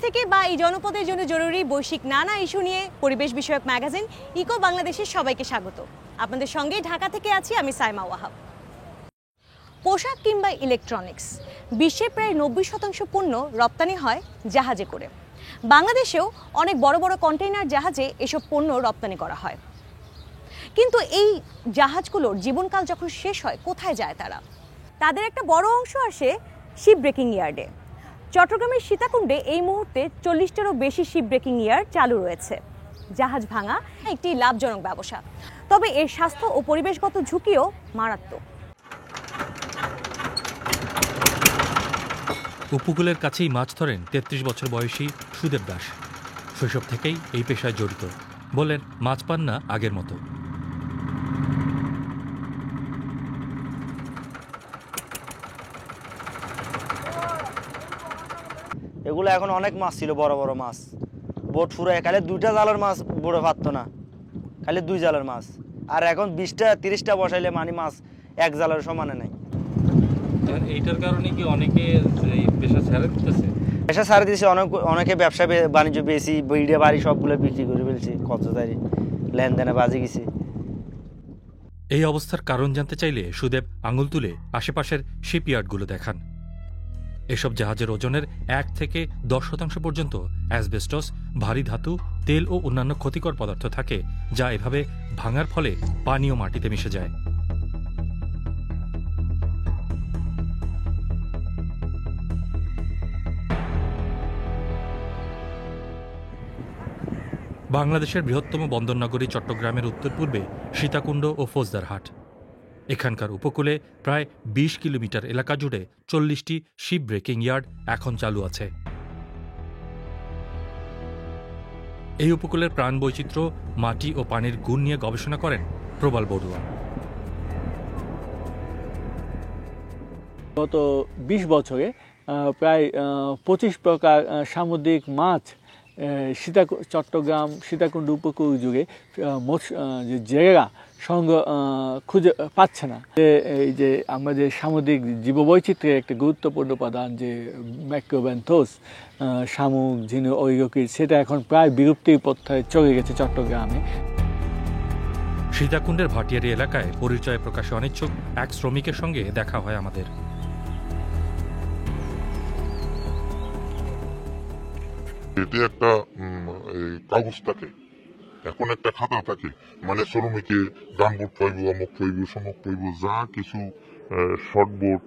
থেকে বা এই জনপদের জন্য জরুরি বৈশ্বিক নানা ইস্যু নিয়ে পরিবেশ বিষয়ক ম্যাগাজিন ইকো বাংলাদেশের সবাইকে স্বাগত। আপনাদের সঙ্গে ঢাকা থেকে আছি আমি সাইমা ওয়াহাব। পোশাক কিংবা ইলেকট্রনিক্স, বিশ্বের প্রায় 90% পণ্য রপ্তানি হয় জাহাজে করে। বাংলাদেশেও অনেক বড় বড় কন্টেইনার জাহাজে এসব পণ্য রপ্তানি করা হয়। কিন্তু এই জাহাজগুলোর জীবনকাল যখন শেষ হয়, কোথায় যায় তারা? তাদের একটা বড় অংশ আসে শিপ ব্রেকিং ইয়ার্ডে। চট্টগ্রামের সীতাকুণ্ডে এই মুহূর্তে 40টারও বেশি শিপ ব্রেকিং ইয়ার্ড চালু রয়েছে। জাহাজ ভাঙা একটি লাভজনক ব্যবসা, তবে এর স্বাস্থ্য ও পরিবেশগত ঝুঁকিও মারাত্মক। উপকূলের কাছেই মাছ ধরেন ৩৩ বছর বয়সী সুদেব দাস। শৈশব থেকেই এই পেশায় জড়িত। বলেন, মাছ পান না আগের মতো। এগুলো এখন অনেক মাছ ছিল, বড় বড় মাছ। বোট ফুরায় খালি 2টা জালের মাছ বোটে পারতো না, খালি 2 জালের মাছ। আর এখন 20টা 30টা বসাইলে মানে মাছ 1 জালের সমানে নাই। এইটার কারণে কি অনেকে এই পেশা ছেড়ে দিতেছে? পেশা ছাড়ে দিয়েছে, অনেকে ব্যবসা বাণিজ্য বেশি বিড়ে বাড়ি সবগুলো বিক্রি করে ফেলছে, কতদারি লেনদেনে বাজে গেছে। এই অবস্থার কারণ জানতে চাইলে সুদেব আঙুল তুলে আশেপাশের শিপইয়ার্ডগুলো দেখান। এসব জাহাজের ওজনের 1 থেকে 10% পর্যন্ত অ্যাসবেস্টস, ভারী ধাতু, তেল ও অন্যান্য ক্ষতিকর পদার্থ থাকে, যা এভাবে ভাঙার ফলে পানি ও মাটিতে মিশে যায়। বাংলাদেশের বৃহত্তম বন্দরনগরী চট্টগ্রামের উত্তর পূর্বে সীতাকুণ্ড ও ফৌজদারহাট। এখানকার উপকূলে প্রায় 20 কিলোমিটার এলাকা জুড়ে 40টি শিপ ব্রেকিং ইয়ার্ড এখন চালু আছে। এই উপকূলের প্রাণ বৈচিত্র্য, মাটি ও পানির গুণ নিয়ে গবেষণা করেন প্রবাল বড়ুয়া। গত 20 বছরে প্রায় 25 প্রকার সামুদ্রিক মাছ চট্টগ্রাম সীতাকুণ্ড উপকূল জুড়ে জেলেরা খুঁজে পাচ্ছে না। এই যে আমরা যে সামুদ্রিক জীববৈচিত্র্যের একটা গুরুত্বপূর্ণ উপাদান যে ম্যাক্রোব্যান্থোস, শামুক, ঝিনুক, ঐরকিড, সেটা এখন প্রায় বিলুপ্তির পথে চলে গেছে চট্টগ্রামে। সীতাকুণ্ডের ভাটিয়ারি এলাকায় পরিচয় প্রকাশে অনিচ্ছুক এক শ্রমিকের সঙ্গে দেখা হয় আমাদের। এটি একটা কাগজ থাকে, এখন একটা খাতা থাকে, মানে শ্রমিকে গানবোট পাইব, অমুক পাইব, সমক পাইব, যা কিছু শর্টবোট,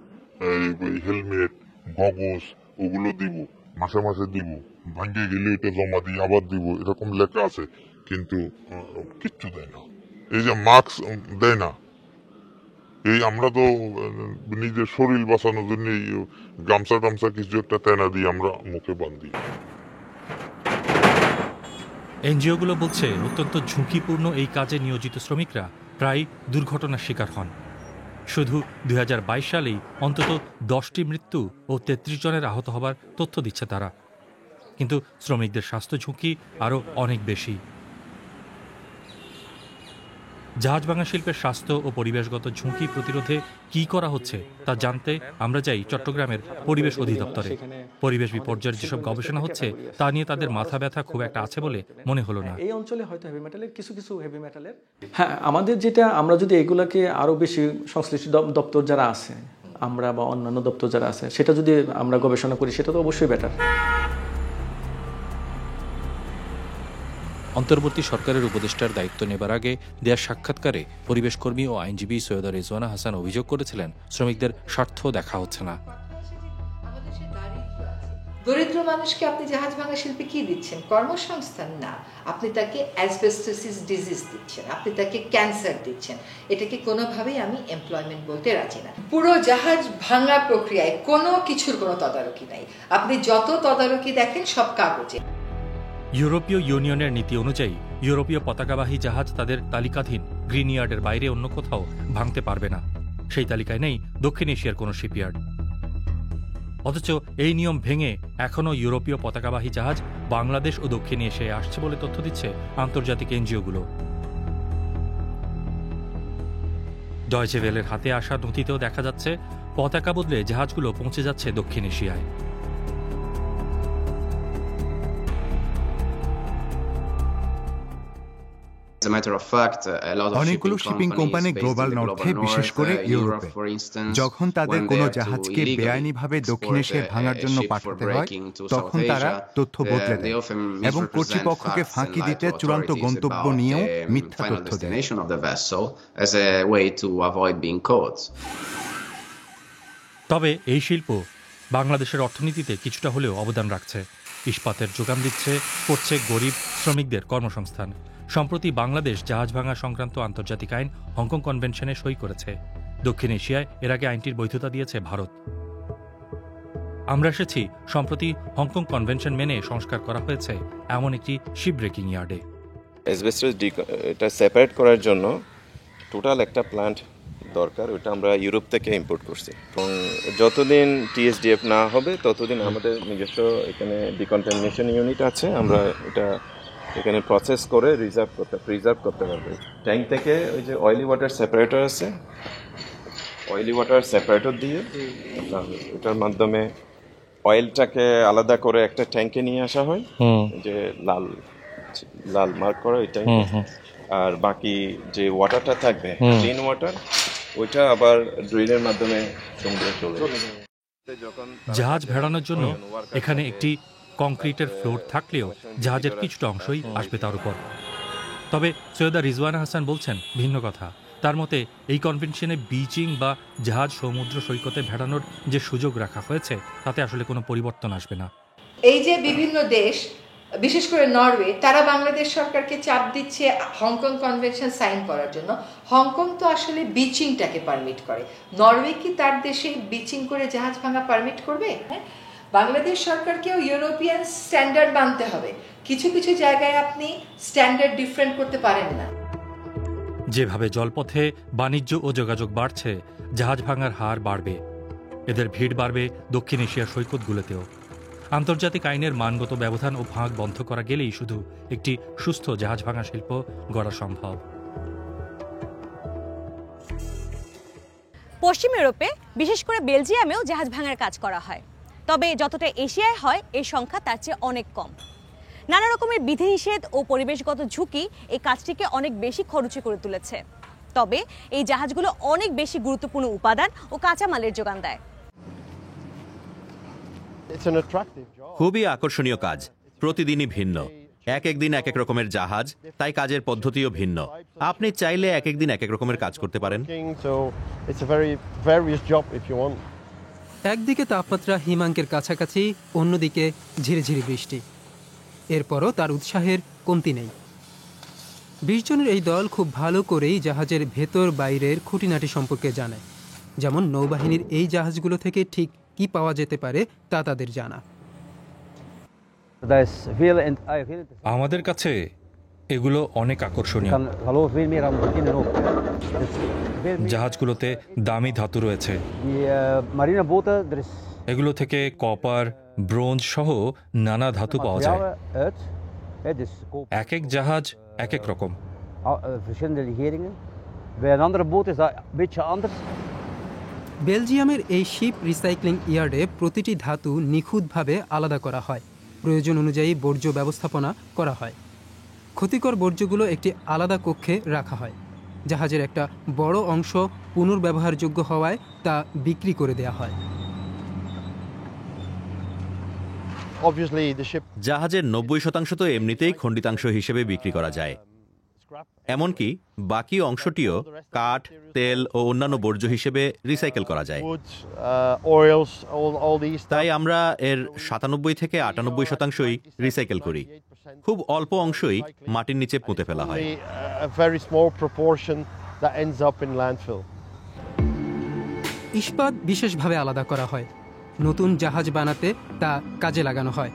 হেলমেট, গগস, ওগুলো দিব, মাসে মাসে দিব, ভাঙ্গে গেলে এটা জমা দিয়ে আবার দিব, এরকম লেখা আছে, কিন্তু কিচ্ছু দেয় না। এই যে মাস্ক দেয় না, এই আমরা তো নিজের শরীর বাঁচানোর জন্য এই গামছা টামছা কিছু একটা তেনা দিয়ে আমরা মুখে বাঁধি। এনজিওগুলো বলছে, অত্যন্ত ঝুঁকিপূর্ণ এই কাজে নিয়োজিত শ্রমিকরা প্রায় দুর্ঘটনার শিকার হন। শুধু 2022 সালেই অন্তত 10টি মৃত্যু ও 33 জনের আহত হবার তথ্য দিচ্ছে তারা। কিন্তু শ্রমিকদের স্বাস্থ্য ঝুঁকি আরও অনেক বেশি। জাহাজ ভাঙা শিল্পের স্বাস্থ্য ও পরিবেশগত ঝুঁকি প্রতিরোধে কি করা হচ্ছে তা জানতে আমরা যাই চট্টগ্রামের পরিবেশ অধিদপ্তরে। পরিবেশ বিপর্যয়ের যেসব গবেষণা হচ্ছে তা নিয়ে তাদের মাথা ব্যথা খুব একটা আছে বলে মনে হলো না। এই অঞ্চলে হয়তো হেভি মেটালের কিছু হেভি মেটালের, হ্যাঁ, আমাদের যেটা আমরা যদি এগুলাকে আরো বেশি সংশ্লিষ্ট দপ্তর যারা আছে, আমরা বা অন্যান্য দপ্তর যারা আছে, সেটা যদি আমরা গবেষণা করি, সেটা তো অবশ্যই বেটার। অন্তর্বর্তী সরকারের উপদেষ্টার দায়িত্ব নেবার আগে দেয়া সাক্ষাৎকারে পরিবেশকর্মী ও আইনজীবী সৈয়দা রেজওয়ানা হাসান অভিযোগ করেছিলেন, শ্রমিকদের স্বার্থ দেখা হচ্ছে না। দরিদ্র মানুষকে আপনি জাহাজ ভাঙা শিল্পে কি দিচ্ছেন? কর্মসংস্থান না, আপনি তাকে অ্যাসবেস্টোসিস ডিজিজ দিচ্ছেন, আপনি তাকে ক্যান্সার দিচ্ছেন। এটাকে কোনোভাবেই আমি এমপ্লয়মেন্ট বলতে রাজি না। পুরো জাহাজ ভাঙা প্রক্রিয়ায় কোনো কিছুর কোনো তদারকি নাই। আপনি যত তদারকি দেখেন সব কাগজে। ইউরোপীয় ইউনিয়নের নীতি অনুযায়ী ইউরোপীয় পতাকাবাহী জাহাজ তাদের তালিকাধীন গ্রিন ইয়ার্ডের বাইরে অন্য কোথাও ভাঙতে পারবে না। সেই তালিকায় নেই দক্ষিণ এশিয়ার কোনো শিপইয়ার্ড। অথচ এই নিয়ম ভেঙে এখনও ইউরোপীয় পতাকাবাহী জাহাজ বাংলাদেশ ও দক্ষিণ এশিয়ায় আসছে বলে তথ্য দিচ্ছে আন্তর্জাতিক এনজিওগুলো। ডয়চে ভেলের হাতে আসা নথিতেও দেখা যাচ্ছে পতাকা বদলে জাহাজগুলো পৌঁছে যাচ্ছে দক্ষিণ এশিয়ায়। অনেকগুলো শিপিং কোম্পানি গ্লোবাল নর্থে, বিশেষ করে ইউরোপে, যখন তাদের কোনো জাহাজকে বেআইনিভাবে দক্ষিণ এশিয়ায় ভাঙার জন্য পাঠাতে হয়, তখন তারা তথ্য বদলে দেয় এবং কর্তৃপক্ষকে ফাঁকি দিতে চূড়ান্ত গন্তব্য নিয়েও মিথ্যা তথ্য দেয়। তবে এই শিল্প বাংলাদেশের অর্থনীতিতে কিছুটা হলেও অবদান রাখছে। ইস্পাতের যোগান দিচ্ছে, করছে গরিব শ্রমিকদের কর্মসংস্থান। সম্প্রতি বাংলাদেশ জাহাজ ভাঙা সংক্রান্ত আন্তর্জাতিক আইন হংকং কনভেনশনে সই করেছে। দক্ষিণ এশিয়ায় এর আগে আইনটির বৈধতা দিয়েছে ভারত। আমরা এসেছি সম্প্রতি হংকং কনভেনশন মেনে সংস্কার করা হয়েছে এমন একটি শিপ ব্রেকিং ইয়ার্ডে। অ্যাসবেস্টস এটা সেপারেট করার জন্য টোটাল একটা প্ল্যান্ট দরকার, ওটা আমরা ইউরোপ থেকে ইম্পোর্ট করছি এবং যতদিন টিএসডিএফ না হবে ততদিন আমাদের নিজস্ব এখানে ডিকন্টামিনেশন ইউনিট আছে, আমরা এটা এখানে প্রসেস করে প্রিজার্ভ করতে পারবো। ট্যাঙ্ক থেকে ওই যে অয়েলি ওয়াটার সেপারেটর আছে, অয়েলি ওয়াটার সেপারেটর দিয়ে ওটার মাধ্যমে অয়েলটাকে আলাদা করে একটা ট্যাঙ্কে নিয়ে আসা হয়, যে লাল লাল মার্ক করা ওই ট্যাঙ্ক, আর বাকি যে ওয়াটারটা থাকবে ক্লিন ওয়াটার ওইটা আবার ড্রিলের মাধ্যমে সমুদ্রে চলে যাবে। জাহাজ ভেড়ানোর জন্য এখানে একটি কংক্রিটের ফ্লোর থাকলেও জাহাজের কিছুটা অংশই আসবে তার উপর। তবে সৈয়দা রিজওয়ানা হাসান বলছেন ভিন্ন কথা। তার মতে এই কনভেনশনে বিচিং বা জাহাজ সমুদ্র সৈকতে ভেড়ানোর যে সুযোগ রাখা হয়েছে তাতে আসলে কোনো পরিবর্তন আসবে না। এই যে বিভিন্ন দেশ, বিশেষ করে নরওয়ে, তারা বাংলাদেশ সরকারকে চাপ দিচ্ছে হংকং কনভেনশন সাইন করার জন্য। হংকং তো আসলে বিচিংটাকে পারমিট করে, নরওয়ে কি তার দেশে বিচিং করে জাহাজ ভাঙা পারমিট করবে? বাংলাদেশ সরকারকেও ইউরোপিয়ান স্ট্যান্ডার্ড মানতে হবে। কিছু কিছু জায়গায় আপনি স্ট্যান্ডার্ড ডিফারেন্ট করতে পারেন না। যেভাবে জলপথে বাণিজ্য ও যোগাযোগ বাড়ছে, জাহাজ ভাঙার হার বাড়বে, এদের ভিড় বাড়বে দক্ষিণ এশিয়ার সৈকতগুলোতেও। আন্তর্জাতিক আইনের মানগত ব্যবধান ও ফাঁক বন্ধ করা গেলেই শুধু একটি সুস্থ জাহাজ ভাঙা শিল্প গড়া সম্ভব। পশ্চিম ইউরোপে, বিশেষ করে বেলজিয়ামেও জাহাজ ভাঙার কাজ করা হয়। তবে যতটা এশিয়ায় হয় এই সংখ্যা তার চেয়ে অনেক কম। নানা রকমের বিধিনিষেধ ও পরিবেশগত ঝুঁকি এই কাজটিকে অনেক বেশি খরচে করে তুলেছে। তবে এই জাহাজগুলো অনেক বেশি গুরুত্বপূর্ণ উপাদান ও কাঁচামালের যোগান দেয়। খুবই আকর্ষণীয় কাজ, প্রতিদিনই ভিন্ন, এক একদিন এক এক রকমের জাহাজ, তাই কাজের পদ্ধতিও ভিন্ন। আপনি চাইলে এক একদিন এক এক রকমের কাজ করতে পারেন। একদিকে তাপমাত্রা হিমাঙ্কের কাছাকাছি, অন্যদিকে ঝিরিঝিরি বৃষ্টি, এরপরও তার উৎসাহের কমতি নেই। 20 জনের এই দল খুব ভালো করেই জাহাজের ভেতর বাইরের খুঁটিনাটি সম্পর্কে জানে। যেমন নৌবাহিনীর এই জাহাজগুলো থেকে ঠিক কি পাওয়া যেতে পারে তা তাদের জানা। আমাদের কাছে এগুলো অনেক আকর্ষণীয়। জাহাজগুলোতে দামি ধাতু রয়েছে, এগুলো থেকে কপার, ব্রোঞ্জ সহ নানা ধাতু পাওয়া যায়। এক এক জাহাজ এক এক রকম। বেলজিয়ামের এই শিপ রিসাইক্লিং ইয়ার্ডে প্রতিটি ধাতু নিখুঁতভাবে আলাদা করা হয়, প্রয়োজন অনুযায়ী বর্জ্য ব্যবস্থাপনা করা হয়। ক্ষতিকর বর্জ্যগুলো একটি আলাদা কক্ষে রাখা হয়। জাহাজের একটা বড় অংশ পুনর্ব্যবহারযোগ্য হওয়ায় তা বিক্রি করে দেয়া হয়। জাহাজের 90% তো এমনিতেই খণ্ডিতাংশ হিসেবে বিক্রি করা যায়, এমনকি বাকি অংশটিও কাঠ, তেল ও অন্যান্য বর্জ্য হিসেবে রিসাইকেল করা যায়। তাই আমরা এর 97 থেকে 98%ই রিসাইকেল করি, খুব অল্প অংশই মাটির নিচে পুঁতে ফেলা হয়। ইস্পাত বিশেষভাবে আলাদা করা হয়, নতুন জাহাজ বানাতে তা কাজে লাগানো হয়।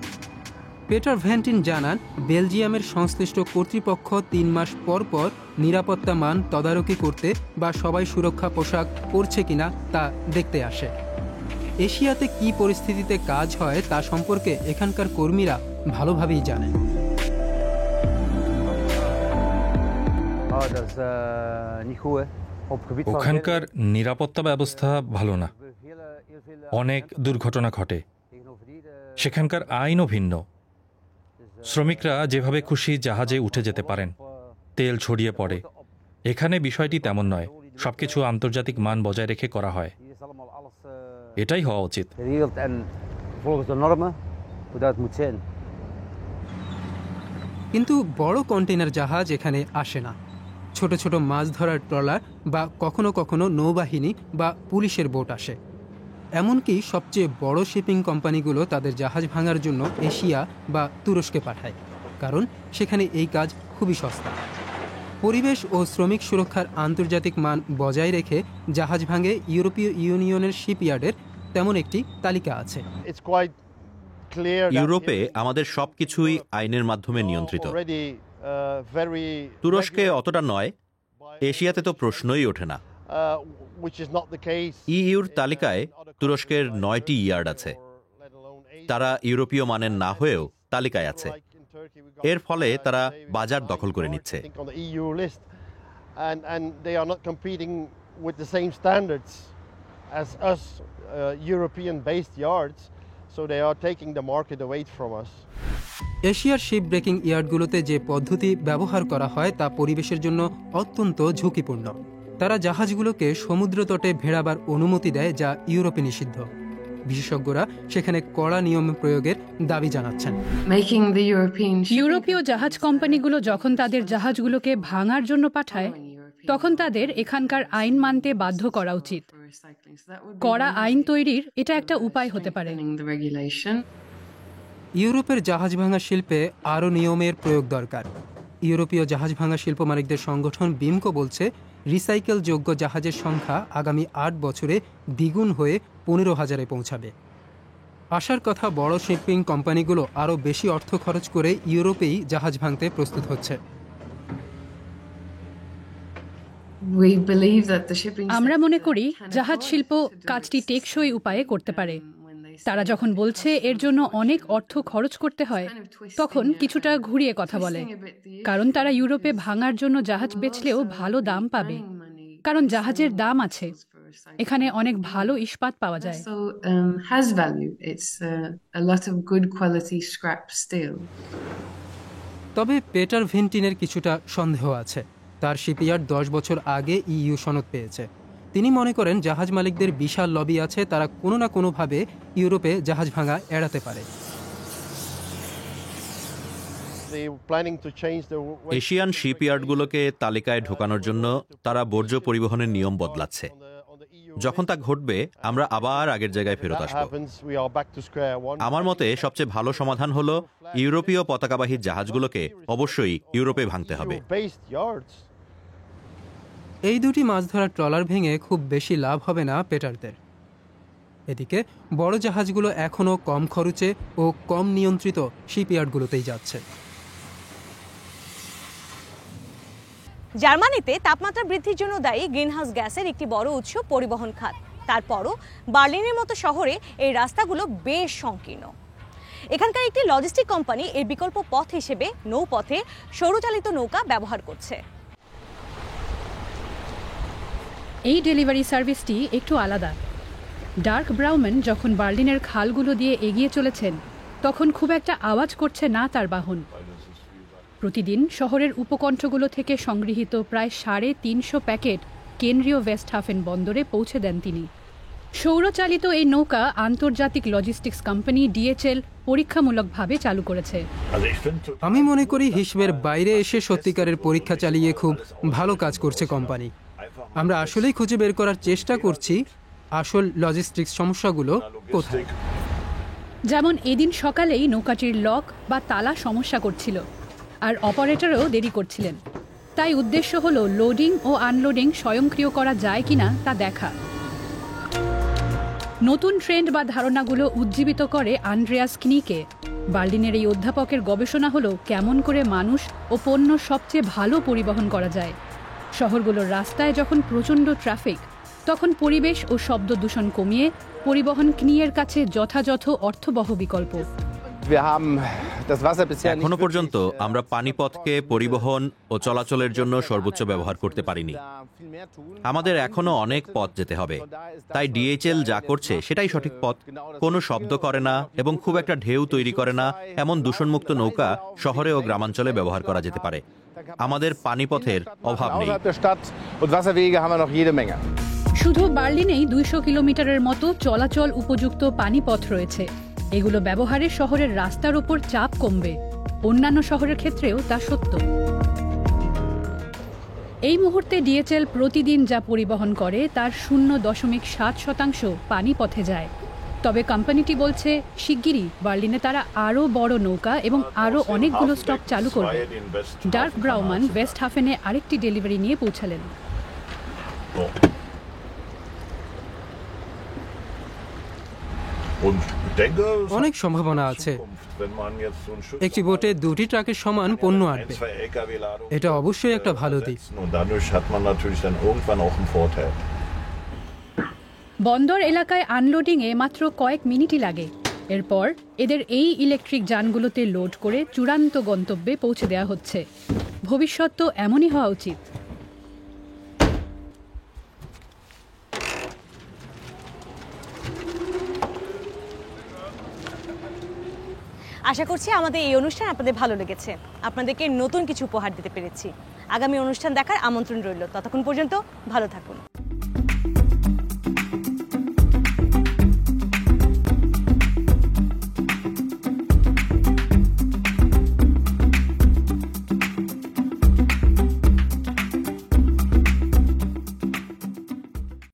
পেটার ভ্যান্টিন জানান, বেলজিয়ামের সংশ্লিষ্ট কর্তৃপক্ষ 3 মাস পর পর নিরাপত্তা মান তদারকি করতে বা সবাই সুরক্ষা পোশাক পরছে কিনা তা দেখতে আসে। এশিয়াতে কি পরিস্থিতিতে কাজ হয় তা সম্পর্কে এখানকার কর্মীরা ভালোভাবেই জানেন। ওখানকার নিরাপত্তা ব্যবস্থা ভালো না, অনেক দুর্ঘটনা ঘটে। সেখানকার আইনও ভিন্ন। শ্রমিকরা যেভাবে খুশি জাহাজে উঠে যেতে পারেন, তেল ছড়িয়ে পড়ে। এখানে বিষয়টি তেমন নয়, সবকিছু আন্তর্জাতিক মান বজায় রেখে করা হয়। এটাই হওয়া উচিত। কিন্তু বড় কন্টেইনার জাহাজ এখানে আসে না। ছোট ছোট মাছ ধরার ট্রলার বা কখনো কখনো নৌবাহিনী বা পুলিশের বোট আসে। এমনকি সবচেয়ে বড় শিপিং কোম্পানিগুলো তাদের জাহাজ ভাঙার জন্য এশিয়া বা তুরস্কে পাঠায়, কারণ সেখানে এই কাজ খুবই সস্তা। পরিবেশ ও শ্রমিক সুরক্ষার আন্তর্জাতিক মান বজায় রেখে জাহাজ ভাঙে ইউরোপীয় ইউনিয়নের শিপইয়ার্ডের তেমন একটি তালিকা আছে। ইউরোপে আমাদের সবকিছুই আইনের মাধ্যমে নিয়ন্ত্রিত। তুরস্কে অতটা নয়, এশিয়াতে তো প্রশ্নই ওঠে না। ইইউর তালিকায় তুরস্কের 9টি ইয়ার্ড আছে। তারা ইউরোপীয় মানের না হয়েও তালিকায় আছে। এর ফলে তারা বাজার দখল করে নিচ্ছে। এশিয়ার শিপ ব্রেকিং ইয়ার্ডগুলোতে যে পদ্ধতি ব্যবহার করা হয় তা পরিবেশের জন্য অত্যন্ত ঝুঁকিপূর্ণ। তারা জাহাজগুলোকে সমুদ্রতটে ভেড়াবার অনুমতি দেয়, যা ইউরোপে নিষিদ্ধ। বিশেষজ্ঞরা সেখানে কড়া নিয়ম প্রয়োগের দাবি জানাচ্ছেন। ইউরোপীয় জাহাজ কোম্পানিগুলো যখন তাদের জাহাজগুলোকে ভাঙার জন্য পাঠায়, তখন তাদের এখানকার আইন মানতে বাধ্য করা উচিত। কড়া আইন তৈরির এটা একটা উপায় হতে পারে। ইউরোপের জাহাজ ভাঙা শিল্পে আরও নিয়মের প্রয়োগ দরকার। ইউরোপীয় জাহাজ ভাঙা শিল্প মালিকদের সংগঠন বিমকো বলছে, রিসাইকেল যোগ্য জাহাজের সংখ্যা আগামী 8 বছরে দ্বিগুণ হয়ে 15,000-এ পৌঁছাবে। আশার কথা, বড় শিপিং কোম্পানিগুলো আরও বেশি অর্থ খরচ করে ইউরোপেই জাহাজ ভাঙতে প্রস্তুত হচ্ছে। আমরা মনে করি জাহাজ শিল্প কাজটি টেকসই উপায়ে করতে পারে। তারা যখন বলছে এর জন্য অনেক অর্থ খরচ করতে হয়, তখন কিছুটা ঘুরিয়ে কথা বলে, কারণ তারা ইউরোপে ভাঙার জন্য জাহাজ বেচলেও ভালো দাম পাবে, কারণ জাহাজের দাম আছে। এখানে অনেক ভালো ইস্পাত পাওয়া যায়। তবে পেটার ভেন্টিনের কিছুটা সন্দেহ আছে। তার শিপইয়ার্ড 10 বছর আগে ইইউ সনদ পেয়েছে। তিনি মনে করেন জাহাজ মালিকদের বিশাল লবি আছে, তারা কোনো না কোনোভাবে ইউরোপে জাহাজ ভাঙা এড়াতে পারে। এশিয়ান শিপইয়ার্ডগুলোকে তালিকায় ঢোকানোর জন্য তারা বর্জ্য পরিবহনের নিয়ম বদলাচ্ছে। যখন তা ঘটবে, আমরা আবার আগের জায়গায় ফেরত আসব। আমার মতে সবচেয়ে ভালো সমাধান হলো ইউরোপীয় পতাকাবাহী জাহাজগুলোকে অবশ্যই ইউরোপে ভাঙতে হবে। এই দুটি মাছ ধরার ট্রলার ভেঙে খুব বেশি লাভ হবে না পেটারদের। এদিকে বড় জাহাজগুলো এখনও কম খরচে ও কম নিয়ন্ত্রিত শিপইয়ার্ডগুলোতেই যাচ্ছে। জার্মানিতে তাপমাত্রা বৃদ্ধির জন্য দায়ী গ্রিনহাউস গ্যাসের একটি বড় উৎস পরিবহন খাত। তারপরও বার্লিনের মতো শহরে এই রাস্তাগুলো বেশ সংকীর্ণ। এখানকার একটি লজিস্টিক কোম্পানি এর বিকল্প পথ হিসেবে নৌপথে সৌরচালিত নৌকা ব্যবহার করছে। এই ডেলিভারি সার্ভিসটি একটু আলাদা। ডার্ক ব্রাউম্যান যখন বার্লিনের খালগুলো দিয়ে এগিয়ে চলেছেন, তখন খুব একটা আওয়াজ করছে না তার বাহন। প্রতিদিন শহরের উপকণ্ঠগুলো থেকে সংগৃহীত প্রায় 350 প্যাকেট কেন্দ্রীয় ওয়েস্টহাফেন বন্দরে পৌঁছে দেন তিনি। সৌরচালিত এই নৌকা আন্তর্জাতিক লজিস্টিক্স কোম্পানি ডিএচএল পরীক্ষামূলকভাবে চালু করেছে। আমি মনে করি হিসেবের বাইরে এসে সত্যিকারের পরীক্ষা চালিয়ে খুব ভালো কাজ করছে কোম্পানি। আমরা আসলেই খুঁজে বের করার চেষ্টা করছি আসল লজিস্টিক্স সমস্যাগুলো কোথায়। যেমন এদিন সকালেই নৌকাটির লক বা তালা সমস্যা করছিল, আর অপারেটরও দেরি করছিলেন। তাই উদ্দেশ্য হলো লোডিং ও আনলোডিং স্বয়ংক্রিয় করা যায় কিনা তা দেখা। নতুন ট্রেন্ড বা ধারণাগুলো উজ্জীবিত করে আন্দ্রেয়াস কিনিকে। বার্লিনের এই অধ্যাপকের গবেষণা হলো কেমন করে মানুষ ও পণ্য সবচেয়ে ভালো পরিবহন করা যায়। শহরগুলোর রাস্তায় যখন প্রচণ্ড ট্রাফিক, তখন পরিবেশ ও শব্দ দূষণ কমিয়ে পরিবহন কিনিয়ের কাছে যথাযথ অর্থবহ বিকল্প। এখনো পর্যন্ত আমরা পানিপথকে পরিবহন ও চলাচলের জন্য সর্বোচ্চ ব্যবহার করতে পারিনি। আমাদের এখনো অনেক পথ যেতে হবে। তাই ডিএইচএল যা করছে সেটাই সঠিক পথ। কোনো শব্দ করে না এবং খুব একটা ঢেউ তৈরি করে না এমন দূষণমুক্ত নৌকা শহরে ও গ্রামাঞ্চলে ব্যবহার করা যেতে পারে। আমাদের পানিপথের অভাব নেই। শুধু বার্লিনেই 200 কিলোমিটারের মতো চলাচল উপযুক্ত পানিপথ রয়েছে। এগুলো ব্যবহারে শহরের রাস্তার ওপর চাপ কমবে। অন্যান্য শহরের ক্ষেত্রেও তা সত্য। এই মুহূর্তে ডিএইচএল প্রতিদিন যা পরিবহন করে তার 0.7% পানিপথে যায়। তবে কোম্পানিটি বলছে শিগগিরই বার্লিনে তারা আরও বড় নৌকা এবং আরও অনেকগুলো স্টপ চালু করবে। ডার্ক ব্রাউমান ওয়েস্ট হাফেনে আরেকটি ডেলিভারি নিয়ে পৌঁছালেন। অনেক সম্ভাবনা আছে। একটি বোটে 2টি ট্রাকের সমান পণ্য আনবে। এটা অবশ্যই একটা ভালো দিক। বন্দর এলাকায় আনলোডিংয়ে মাত্র কয়েক মিনিটই লাগে। এরপর এদের এই ইলেকট্রিক যানগুলোতে লোড করে চূড়ান্ত গন্তব্যে পৌঁছে দেওয়া হচ্ছে। ভবিষ্যৎ তো এমনই হওয়া উচিত। আশা করছি আমাদের এই অনুষ্ঠান আপনাদের ভালো লেগেছে, আপনাদেরকে নতুন কিছু উপহার দিতে পেরেছি। আগামী অনুষ্ঠান দেখার আমন্ত্রণ রইল। ততক্ষণ পর্যন্ত ভালো থাকুন।